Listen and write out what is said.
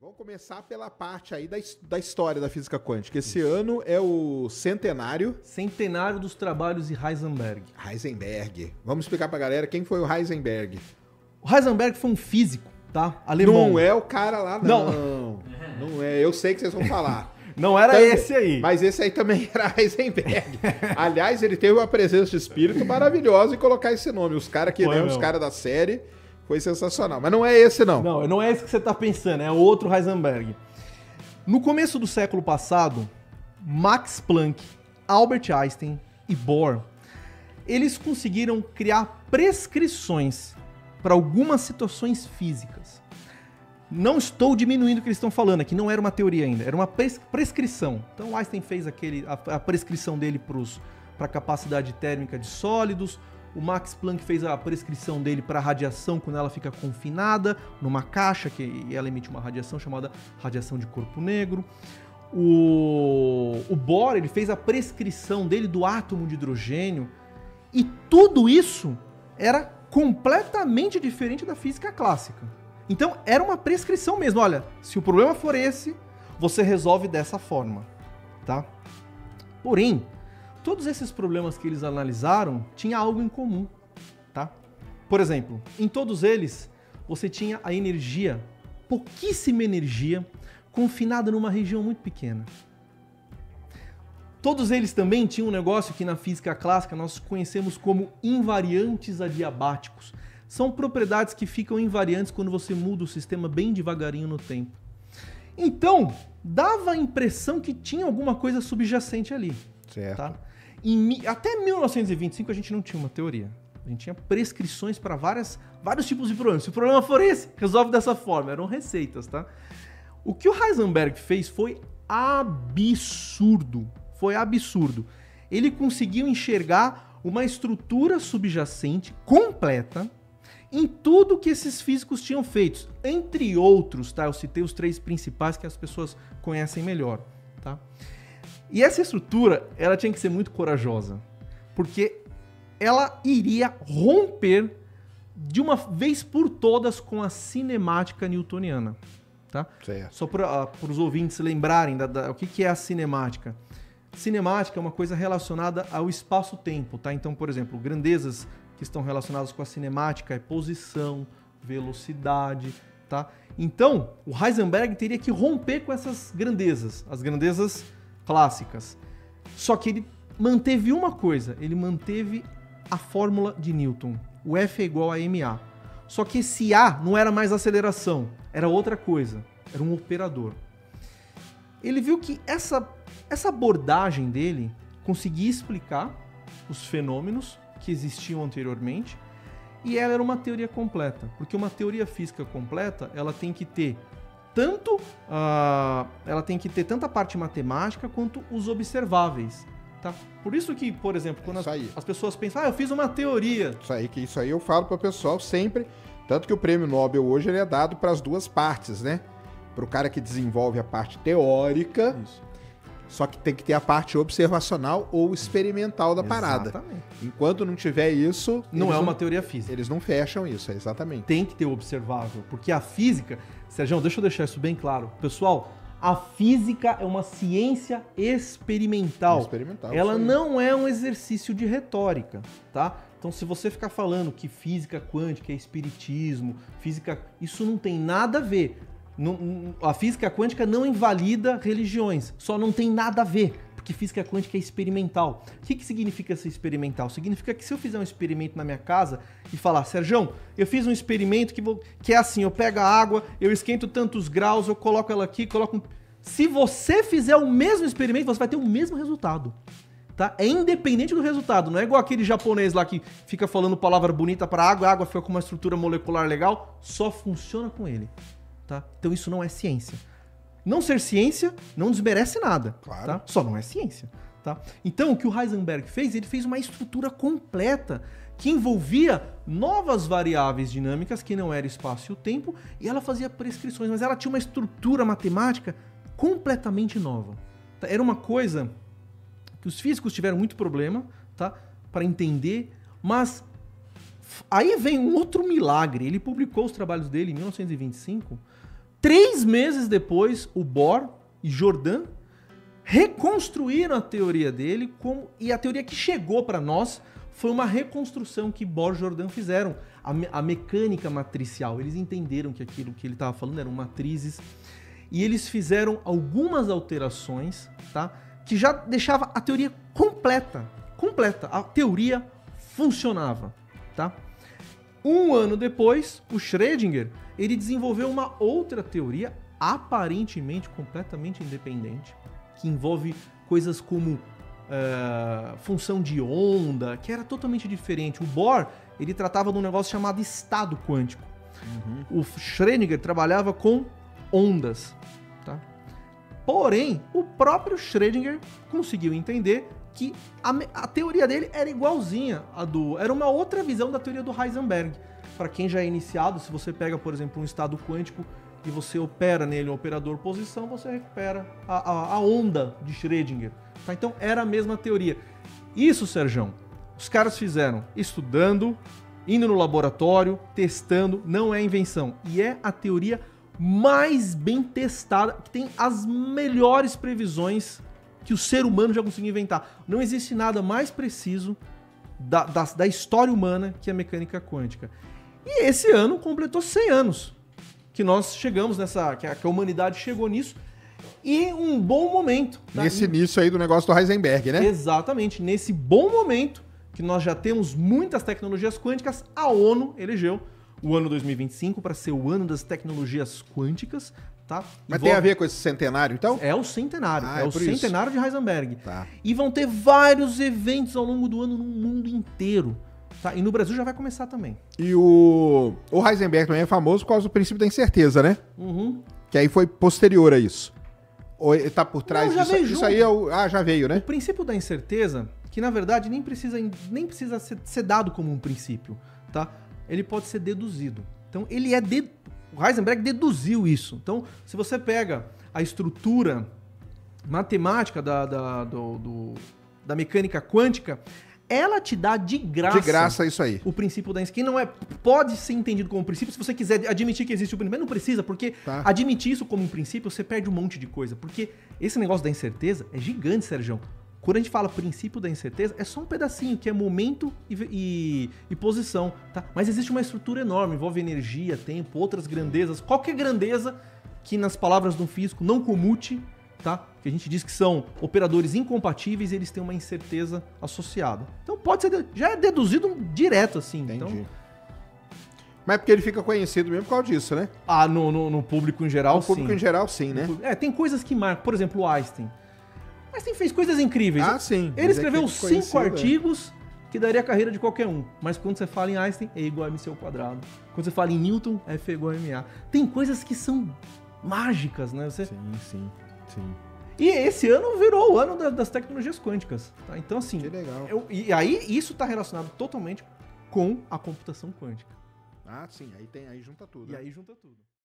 Vamos começar pela parte aí da história da física quântica. Esse ano é o centenário... Centenário dos trabalhos de Heisenberg. Heisenberg. Vamos explicar pra galera quem foi o Heisenberg. O Heisenberg foi um físico, tá? Alemão. Não é o cara lá, não. Não é. Eu sei que vocês vão falar. Não era também, esse aí. Mas esse aí também era Heisenberg. Aliás, ele teve uma presença de espírito maravilhosa em colocar esse nome. Os caras que lembram, os caras da série, foi sensacional. Mas não é esse, não. Não é esse que você tá pensando, é outro Heisenberg. No começo do século passado, Max Planck, Albert Einstein e Bohr, eles conseguiram criar prescrições para algumas situações físicas. Não estou diminuindo o que eles estão falando aqui, não era uma teoria ainda, era uma prescrição. Então Einstein fez a prescrição dele para a capacidade térmica de sólidos, o Max Planck fez a prescrição dele para a radiação quando ela fica confinada numa caixa, que ela emite uma radiação chamada radiação de corpo negro. O Bohr, ele fez a prescrição dele do átomo de hidrogênio, e tudo isso era completamente diferente da física clássica. Então, era uma prescrição mesmo. Olha, se o problema for esse, você resolve dessa forma, tá? Porém, todos esses problemas que eles analisaram tinham algo em comum, tá? Por exemplo, em todos eles, você tinha a energia, pouquíssima energia, confinada numa região muito pequena. Todos eles também tinham um negócio que na física clássica nós conhecemos como invariantes adiabáticos. São propriedades que ficam invariantes quando você muda o sistema bem devagarinho no tempo. Então, dava a impressão que tinha alguma coisa subjacente ali. Certo. Tá? Até 1925 a gente não tinha uma teoria. A gente tinha prescrições para vários tipos de problemas. Se o problema for esse, resolve dessa forma. Eram receitas, tá? O que o Heisenberg fez foi absurdo. Foi absurdo. Ele conseguiu enxergar uma estrutura subjacente completa em tudo que esses físicos tinham feito. Entre outros, tá? Eu citei os 3 principais que as pessoas conhecem melhor, tá? E essa estrutura, ela tinha que ser muito corajosa, porque ela iria romper de uma vez por todas com a cinemática newtoniana, tá? Certo. Só para os ouvintes lembrarem o que é a cinemática. Cinemática é uma coisa relacionada ao espaço-tempo, tá? Então, por exemplo, grandezas que estão relacionadas com a cinemática é posição, velocidade, tá? Então, o Heisenberg teria que romper com essas grandezas, as grandezas clássicas. Só que ele manteve uma coisa, ele manteve a fórmula de Newton. O F é igual a ma. Só que esse A não era mais aceleração, era outra coisa, era um operador. Ele viu que essa abordagem dele conseguia explicar os fenômenos que existiam anteriormente, e ela era uma teoria completa, porque uma teoria física completa, ela tem que ter tanto a parte matemática quanto os observáveis, tá? Por isso que, por exemplo, quando as pessoas pensam, eu fiz uma teoria. Isso aí eu falo para o pessoal sempre, tanto que o prêmio Nobel hoje ele é dado para as duas partes, né? Para o cara que desenvolve a parte teórica, isso. Só que tem que ter a parte observacional ou experimental da parada. Exatamente. Enquanto não tiver isso... Não é uma teoria física. Eles não fecham isso, exatamente. Tem que ter o observável, porque a física... Sérgio, deixa eu deixar isso bem claro. Pessoal, a física é uma ciência experimental. Ela não é um exercício de retórica, tá? Então, se você ficar falando que física quântica é espiritismo, isso não tem nada a ver. A física quântica não invalida religiões, só não tem nada a ver, porque física quântica é experimental. O que significa ser experimental? Significa que se eu fizer um experimento na minha casa e falar, Sérgio, eu fiz um experimento que é assim, eu pego a água, eu esquento tantos graus, eu coloco ela aqui, Se você fizer o mesmo experimento, você vai ter o mesmo resultado. Tá? É independente do resultado, não é igual aquele japonês lá que fica falando palavra bonita para água, a água fica com uma estrutura molecular legal, só funciona com ele. Tá? Então isso não é ciência. Não ser ciência não desmerece nada. Claro. Tá? Só não é ciência. Tá? Então o que o Heisenberg fez, ele fez uma estrutura completa que envolvia novas variáveis dinâmicas que não era espaço e o tempo, e ela fazia prescrições, mas ela tinha uma estrutura matemática completamente nova. Tá? Era uma coisa que os físicos tiveram muito problema, tá? Para entender, mas aí vem um outro milagre. Ele publicou os trabalhos dele em 1925, 3 meses depois, o Bohr e Jordan reconstruíram a teoria dele, e a teoria que chegou para nós foi uma reconstrução que Bohr e Jordan fizeram. A mecânica matricial. Eles entenderam que aquilo que ele estava falando eram matrizes, e eles fizeram algumas alterações, tá? Que já deixava a teoria completa. A teoria funcionava, tá? Um ano depois, o Schrödinger, ele desenvolveu uma outra teoria, aparentemente completamente independente, que envolve coisas como função de onda, que era totalmente diferente. O Bohr, ele tratava de um negócio chamado estado quântico. O Schrödinger trabalhava com ondas, tá? Porém, o próprio Schrödinger conseguiu entender que a teoria dele era igualzinha era uma outra visão da teoria do Heisenberg. Para quem já é iniciado, se você pega, por exemplo, um estado quântico e você opera nele um operador posição, você recupera a onda de Schrödinger. Tá? Então, era a mesma teoria. Isso, Serjão, os caras fizeram estudando, indo no laboratório, testando, não é invenção. E é a teoria mais bem testada, que tem as melhores previsões que o ser humano já conseguiu inventar. Não existe nada mais preciso da história humana que a mecânica quântica. E esse ano completou 100 anos que nós chegamos que a humanidade chegou nisso, e um bom momento. Tá? Nesse início aí do negócio do Heisenberg, né? Exatamente. Nesse bom momento, que nós já temos muitas tecnologias quânticas, a ONU elegeu o ano 2025 para ser o ano das tecnologias quânticas, tá? Mas tem a ver com esse centenário, então? É o centenário, é o centenário de Heisenberg. Tá. E vão ter vários eventos ao longo do ano no mundo inteiro. Tá? E no Brasil já vai começar também. E o Heisenberg também é famoso por causa do princípio da incerteza, né? Que aí foi posterior a isso. Ou ele tá por trás disso? Isso aí já veio, né? O princípio da incerteza, que na verdade nem precisa ser dado como um princípio, tá? Ele pode ser deduzido. Então, o Heisenberg deduziu isso. Então, se você pega a estrutura matemática da mecânica quântica, ela te dá de graça isso aí. O princípio da incerteza. Que pode ser entendido como princípio se você quiser admitir que existe o princípio. Mas não precisa, porque admitir isso como um princípio, você perde um monte de coisa. Porque esse negócio da incerteza é gigante, Sérgio. Quando a gente fala princípio da incerteza, é só um pedacinho, que é momento e posição, tá? Mas existe uma estrutura enorme, envolve energia, tempo, outras grandezas, qualquer grandeza que, nas palavras de um físico, não comute, tá? Que a gente diz que são operadores incompatíveis e eles têm uma incerteza associada. Então pode ser, já é deduzido direto, assim. Entendi. Então, mas é porque ele fica conhecido mesmo por causa disso, né? No público em geral, sim. No público em geral, sim, né? Tem coisas que marcam, por exemplo, o Einstein. Einstein fez coisas incríveis. Sim. Ele escreveu 5 artigos que daria a carreira de qualquer um. Mas quando você fala em Einstein, E igual a MC ao quadrado. Quando você fala em Newton, F igual a MA. Tem coisas que são mágicas, né? Sim. E esse ano virou o ano das tecnologias quânticas. Tá? Então, assim... Que legal. E aí, isso está relacionado totalmente com a computação quântica. Sim. Aí junta tudo. E aí junta tudo.